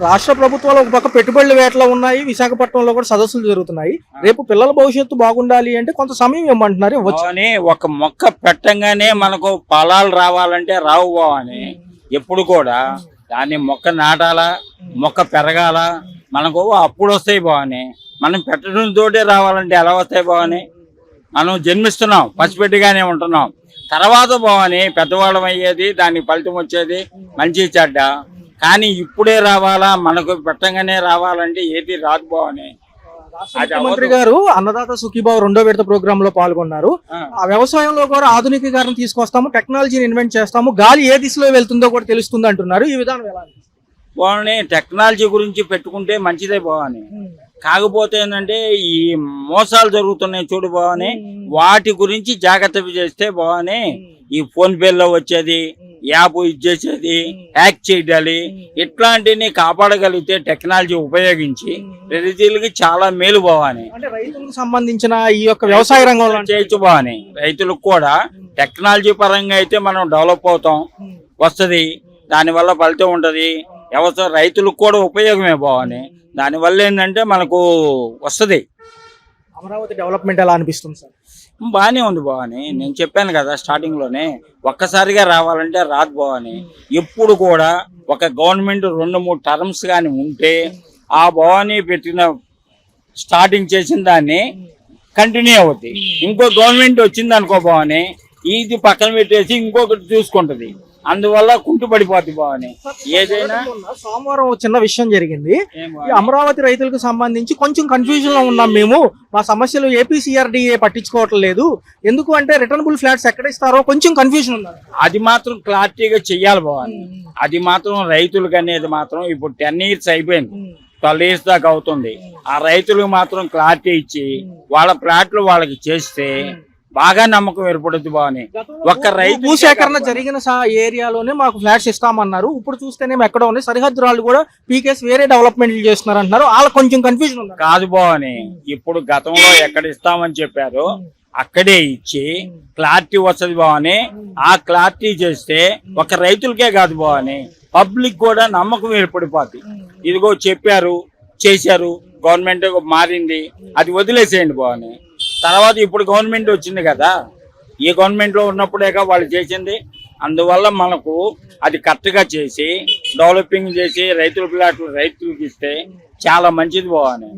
రాష్ట్ర ప్రభుత్వాలు ఒక పక్క పెట్టుబడుల వేటలో ఉన్నాయి, విశాఖపట్నంలో కూడా సదస్సులు జరుగుతున్నాయి. రేపు పిల్లల భవిష్యత్తు బాగుండాలి అంటే కొంత సమయం ఇవ్వమంటున్నారు. ఒక మొక్క పెట్టంగానే మనకు ఫలాలు రావాలంటే రావు బావని. ఎప్పుడు కూడా దాన్ని మొక్క నాటాలా, మొక్క పెరగాల, మనకు అప్పుడు వస్తాయి బావని. మనం పెట్టడం తోటే రావాలంటే ఎలా వస్తాయి బావని? మనం జన్మిస్తున్నాం, పసిపెట్టిగానే ఉంటున్నాం. తర్వాత బావని పెద్దవాళ్ళం అయ్యేది, దానికి ఫలితం వచ్చేది మంచి చెడ్డ. కానీ ఇప్పుడే రావాలా, మనకు పెట్టంగానే రావాలంటే ఏది రాదు బావని. ముఖ్యమంత్రి గారు అన్నదాత సుఖీభావ్ 2వ విడత ప్రోగ్రామ్ లో పాల్గొన్నారు. ఆ వ్యవసాయంలో కూడా ఆధునికీకరణ తీసుకొస్తాము, టెక్నాలజీని ఇన్వెంట్ చేస్తాము, గాలి ఏ దిశలో వెళ్తుందో కూడా తెలుస్తుంది అంటున్నారు. ఈ విధానం ఎలా? బావని టెక్నాలజీ గురించి పెట్టుకుంటే మంచిదే బావని. కాకపోతే ఏంటంటే ఈ మోసాలు జరుగుతున్నాయి చూడు బావని, వాటి గురించి జాగ్రత్త చేస్తే బావని. ఈ ఫోన్ పేలో వచ్చేది, యాప్ ఇచ్చేసేది, హ్యాక్ చేయాలి, ఇట్లాంటివి కాపాడగలిగితే టెక్నాలజీ ఉపయోగించి రైతులకి చాలా మేలు బావని. అంటే రైతులకు సంబంధించిన ఈ యొక్క వ్యవసాయ రంగంలో చేయొచ్చు బావని. రైతులకు కూడా టెక్నాలజీ పరంగా అయితే మనం డెవలప్ అవుతాం, వస్తుంది, దానివల్ల ఫలితం ఉంటది. వ్యవసాయ రైతులకు కూడా ఉపయోగమే బావని. దానివల్ల ఏంటంటే మనకు వస్తుంది. అమరావతి డెవలప్మెంట్ ఎలా అనిపిస్తుంది సార్? బాగానే ఉంది బావని. నేను చెప్పాను కదా స్టార్టింగ్ లోనే, ఒక్కసారిగా రావాలంటే రాదు బావని. ఎప్పుడు కూడా ఒక గవర్నమెంట్ 2-3 టర్మ్స్ కానీ ఉంటే ఆ భవాని పెట్టిన స్టార్టింగ్ చేసిన దాన్ని కంటిన్యూ అవుద్ది. ఇంకో గవర్నమెంట్ వచ్చింది అనుకో భవాని, ఇది పక్కన పెట్టేసి ఇంకొకటి చూసుకుంటది. అందువల్ల కుంటుపడిపోద్ది భవాని. ఏదైనా సోమవారం చిన్న విషయం జరిగింది. అమరావతి రైతులకు సంబంధించి కొంచెం కన్ఫ్యూజన్ లో ఉన్నాం మేము. మా సమస్యలు ఏపీసీఆర్డీఏ పట్టించుకోవట్లేదు. ఎందుకు అంటే రిటర్నబుల్ ఫ్లాట్స్ ఎక్కడ ఇస్తారో కొంచెం కన్ఫ్యూజన్ ఉంది. అది మాత్రం క్లారిటీగా చెయ్యాలి భవాని. అది మాత్రం రైతులకు అనేది మాత్రం ఇప్పుడు 10 years అయిపోయింది, 12 years దాకా అవుతుంది. ఆ రైతులకు మాత్రం క్లారిటీ ఇచ్చి వాళ్ళ ప్లాట్లు వాళ్ళకి చేస్తే బాగా నమ్మకం ఏర్పడుద్ది బావని. ఒక్క రైతు భూసేకరణ జరిగిన ఏరియాలోనే మాకు ఫ్లాట్స్ ఇస్తామన్నారు. ఇప్పుడు చూస్తేనేమో ఎక్కడ ఉన్నాయి, సరిహద్దు రాళ్ళు కూడా పీకేసి వేరే డెవలప్మెంట్లు చేస్తున్నారు అంటున్నారు. వాళ్ళకి కొంచెం కన్ఫ్యూజన్ ఉంది. కాదు బావని, ఇప్పుడు గతంలో ఎక్కడ ఇస్తామని చెప్పారు అక్కడే ఇచ్చి క్లారిటీ వస్తుంది బావని. ఆ క్లారిటీ చేస్తే ఒక రైతులకే కాదు బావని, పబ్లిక్ కూడా నమ్మకం ఏర్పడిపోద్ది. ఇదిగో చెప్పారు, చేశారు, గవర్నమెంట్ మారింది, అది వదిలేసేయండి బావని. తర్వాత ఇప్పుడు గవర్నమెంట్ వచ్చింది కదా, ఈ గవర్నమెంట్ లో ఉన్నప్పుడేగా వాళ్ళు చేసింది. అందువల్ల మనకు అది కరెక్ట్గా చేసి డెవలపింగ్ చేసి రైతుల ప్లాట్లు రైతులకు ఇస్తే చాలా మంచిది బావని.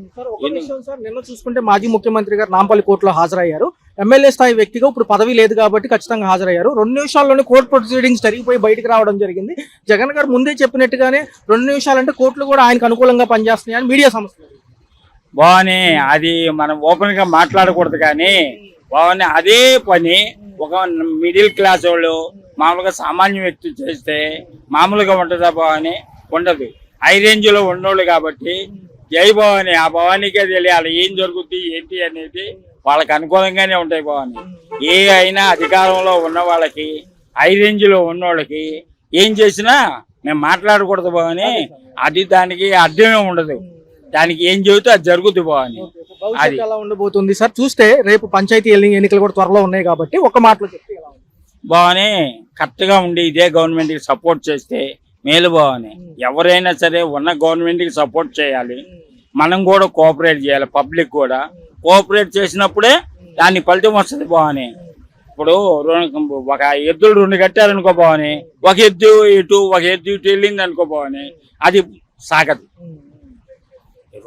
నిన్న చూసుకుంటే మాజీ ముఖ్యమంత్రి గారు నాంపల్లి కోర్టులో హాజరయ్యారు. ఎమ్మెల్యే స్థాయి వ్యక్తిగా ఇప్పుడు పదవి లేదు కాబట్టి ఖచ్చితంగా హాజరయ్యారు. 2 నిమిషాల్లోనే కోర్టు ప్రొసీడింగ్స్ జరిగిపోయి బయటకు రావడం జరిగింది. జగన్ గారు ముందే చెప్పినట్టుగానే 2 నిమిషాలంటే కోర్టులు కూడా ఆయనకు అనుకూలంగా పనిచేస్తున్నాయని మీడియా సంస్థలు బావని. అది మనం ఓపెన్ గా మాట్లాడకూడదు కానీ బావని, అదే పని ఒక మిడిల్ క్లాస్ వాళ్ళు మామూలుగా సామాన్య వ్యక్తి చేస్తే మామూలుగా ఉంటుందా బావని? ఉండదు. హై రేంజ్ లో ఉన్నోళ్ళు కాబట్టి జై భవాని. ఆ భవానికే తెలియాలి ఏం జరుగుద్ది ఏంటి అనేది. వాళ్ళకి అనుకూలంగానే ఉంటాయి భవాని. ఏ అయినా అధికారంలో ఉన్న వాళ్ళకి, హై రేంజ్ లో ఉన్నోళ్ళకి ఏం చేసినా మేము మాట్లాడకూడదు భవాని. అది దానికి అర్థమే ఉండదు. దానికి ఏం చెబితే అది జరుగుతుంది బావని. అది ఎలా ఉండబోతుంది సార్? చూస్తే రేపు పంచాయతీ ఎన్నికలు కూడా త్వరలో ఉన్నాయి కాబట్టి ఒక మాటలో చెప్తే బావని, కరెక్ట్ గా ఉండి ఇదే గవర్నమెంట్ కి సపోర్ట్ చేస్తే మేలు బావని. ఎవరైనా సరే ఉన్న గవర్నమెంట్ కి సపోర్ట్ చేయాలి, మనం కూడా కోఆపరేట్ చేయాలి. పబ్లిక్ కూడా కోఆపరేట్ చేసినప్పుడే దాని ఫలితం వస్తుంది బావని. ఇప్పుడు ఒక ఎద్దులు 2 కట్టారనుకో బావని, ఒక ఎద్దు ఇటు ఒక ఎద్దు ఇటు వెళ్ళింది అనుకో బావని, అది సాగదు.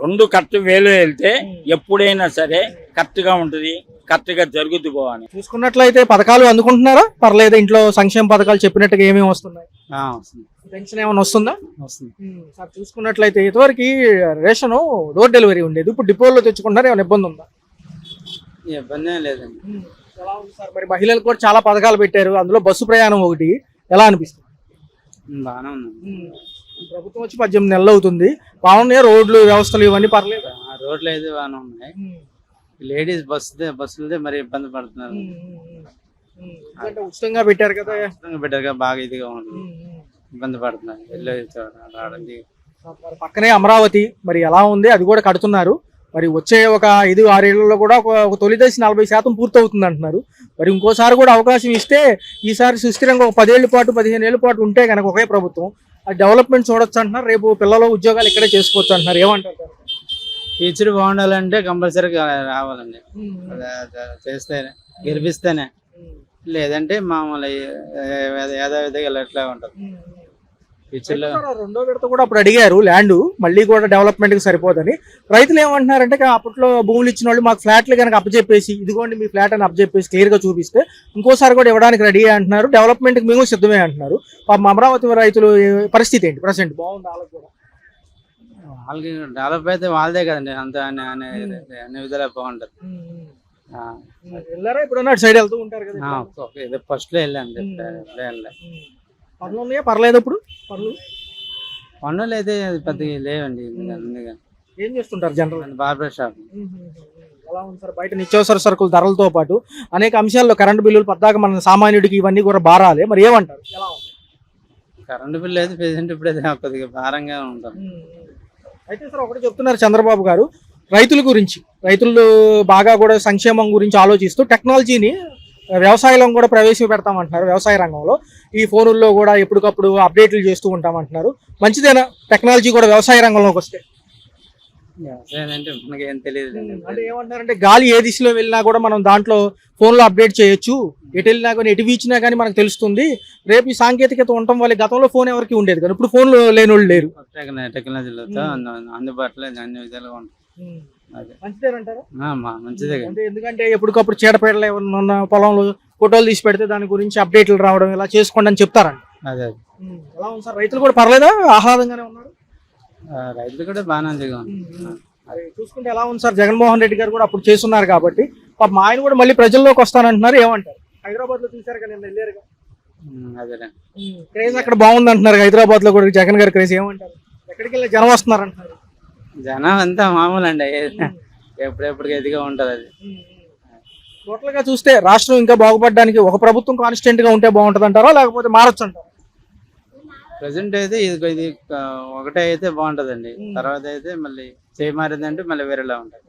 2 కరెక్ట్ వేలో వెళ్తే ఎప్పుడైనా సరే కరెక్ట్ గా ఉంటది, కరెక్ట్ గా జరుగుద్ది బావని. చూసుకున్నట్లయితే పథకాలు అందుకుంటున్నారా? పర్లేదు. ఇంట్లో సంక్షేమ పథకాలు చెప్పినట్టుగా ఏమేమి వస్తున్నాయి? పెన్షన్ ఏమైనా వస్తుందా? సార్ చూసుకున్నట్లయితే ఇదివరకు రేషన్ డోర్ డెలివరీ ఉండేది, ఇప్పుడు డిపోలో తెచ్చుకుంటారు. ఏమైనా ఇబ్బంది ఉందా? ఇబ్బంది లేదండి. ఎలా ఉంది సార్? మరి మహిళలకు కూడా చాలా పథకాలు పెట్టారు, అందులో బస్సు ప్రయాణం ఒకటి. ఎలా అనిపిస్తుంది? బాగానే ఉంది. ప్రభుత్వం వచ్చి 18 నెలలు అవుతుంది. బాగున్నాయి రోడ్లు వ్యవస్థలు ఇవన్నీ? పర్లేదు. రోడ్లు అయితే బాగానే ఉన్నాయి. లేడీస్ బస్సులదే మరి ఇబ్బంది పడుతున్నారు. ఉచితంగా పెట్టారు కదా, బాగా ఇదిగా ఉంది, ఇబ్బంది పడుతున్నారు. రావడానికి పక్కనే అమరావతి మరి ఎలా ఉంది? అది కూడా కడుతున్నారు. మరి వచ్చే ఒక 5-6 ఏళ్లలో కూడా ఒక తొలి దశ 40% పూర్తవుతుంది అంటున్నారు. మరి ఇంకోసారి కూడా అవకాశం ఇస్తే ఈసారి సుస్థిరంగా ఒక 10 ఏళ్ల పాటు 15 ఏళ్ల పాటు ఉంటే కనుక ఒకే ప్రభుత్వం ఆ డెవలప్మెంట్ చూడొచ్చు అంటున్నారు. రేపు పిల్లలు ఉద్యోగాలు ఇక్కడే చేసుకోవచ్చు అంటున్నారు. ఏమంటారు? ఫ్యూచర్ బాగుండాలంటే కంపల్సరీగా రావాలండి. చేస్తేనే గెలిపిస్తేనే, లేదంటే మామూలు యథావిధిగా ఎట్లా ఉంటుంది ఫ్యూచర్ లో. రెండో విడత కూడా అప్పుడు అడిగారు ల్యాండ్ మళ్ళీ కూడా డెవలప్మెంట్ కి సరిపోదని. రైతులు ఏమంటున్నారంటే అప్పట్లో భూములు ఇచ్చిన వాళ్ళు మాకు ఫ్లాట్లు కనుక అప్పచెప్పేసి ఇదిగోండి మీ ఫ్లాట్ అని అప్పచెప్పేసి క్లియర్ గా చూపిస్తే ఇంకోసారి కూడా ఇవ్వడానికి రెడీ అంటున్నారు. డెవలప్మెంట్ కి మేము సిద్ధమే అంటున్నారు. పాపం అమరావతి రైతులు పరిస్థితి ఏంటి ప్రజెంట్? బాగుంది వాళ్ళకి డెవలప్ అయితే వాళ్ళదే కదండి, అంత అన్ని విధాలా బాగుంటది. వెళ్ళారా ఇప్పుడు సైడ్ వెళ్తూ ఉంటారు కదా? ఫస్ట్ లో వెళ్ళండి. పనులు ఉన్నాయా? పర్లేదు. ఇప్పుడు పనులు అయితే పెద్దగా లేవండి. అందుకని ఏం చేస్తుంటారు జనరల్? Barber shop. ఎలా ఉంది సార్ బయట నిత్యావసర సరుకుల ధరలతో పాటు అనేక అంశాల్లో కరెంటు బిల్లులు పద్దాక మన సామాన్యుడికి ఇవన్నీ కూడా భారాలే. మరి ఏమంటారు? కరెంటు బిల్లు అయితే ప్రెసెంట్ ఇప్పుడు కొద్దిగా భారంగా ఉంటుంది. అయితే సార్ ఒకటి చెప్తున్నారు చంద్రబాబు గారు రైతుల గురించి, రైతులు బాగా కూడా సంక్షేమం గురించి ఆలోచిస్తూ టెక్నాలజీని వ్యవసాయంలో కూడా ప్రవేశపెడతామంటున్నారు. వ్యవసాయ రంగంలో ఈ ఫోనుల్లో కూడా ఎప్పటికప్పుడు అప్డేట్లు చేస్తూ ఉంటామంటున్నారు. మంచిదేనా టెక్నాలజీ కూడా వ్యవసాయ రంగంలోకి వస్తే? వ్యవసాయం అంటే మనకేం తెలియదు. అంటే ఏమంటారంటే గాలి ఏ దిశలో వెళ్ళినా కూడా మనం దాంట్లో ఫోన్లో అప్డేట్ చేయొచ్చు. ఎటు వెళ్ళినా కానీ ఎటు వీచినా కానీ మనకు తెలుస్తుంది. రేపు ఈ సాంకేతికత ఉండటం వల్ల గతంలో ఫోన్ ఎవరికి ఉండేది కానీ ఇప్పుడు ఫోన్లు లేని వాళ్ళు లేరు. టెక్నాలజీలో అందుబాటులో అన్ని విధాలుగా ఉంటుంది. మంచిదేనంటారా? మంచిదే. అంటే ఎందుకంటే ఎప్పటికప్పుడు చీడపీడలు ఏమన్నా ఉన్న పొలంలో ఫోటోలు తీసి పెడితే దాని గురించి అప్డేట్లు రావడం ఇలా చేసుకోండి అని చెప్తారండి. అదే ఎలా ఉంది సార్? రైతులు కూడా పర్లేదా? ఆహ్లాదంగానే ఉన్నారు? రైతులు కూడా బాగానే అది చూసుకుంటే ఎలా ఉంది సార్? జగన్మోహన్ రెడ్డి గారు కూడా అప్పుడు చేస్తున్నారు కాబట్టి పాపం ఆయన కూడా మళ్ళీ ప్రజల్లోకి వస్తానంటున్నారు. ఏమంటారు? హైదరాబాద్ లో చూసారు కదా నిన్న వెళ్ళారు. అదే క్రేజ్ అక్కడ బాగుంది అంటున్నారు. హైదరాబాద్ లో కూడా జగన్ గారి క్రేజ్. ఏమంటారు? ఎక్కడికి వెళ్ళి జనం వస్తున్నారు అంటున్నారు. జనం అంతా మామూలు అండి, ఎప్పుడెప్పటికి ఎదిగా ఉంటది. అది టోటల్ గా చూస్తే రాష్ట్రం ఇంకా బాగుపడడానికి ఒక ప్రభుత్వం కాన్స్టెంట్ గా ఉంటే బాగుంటది అంటారా, లేకపోతే మారచ్చు అంటారా? ప్రెసెంట్ అయితే ఇది ఒకటే అయితే బాగుంటదండి. తర్వాత అయితే మళ్ళీ చేయి మారిందంటే మళ్ళీ వేరేలా ఉంటది.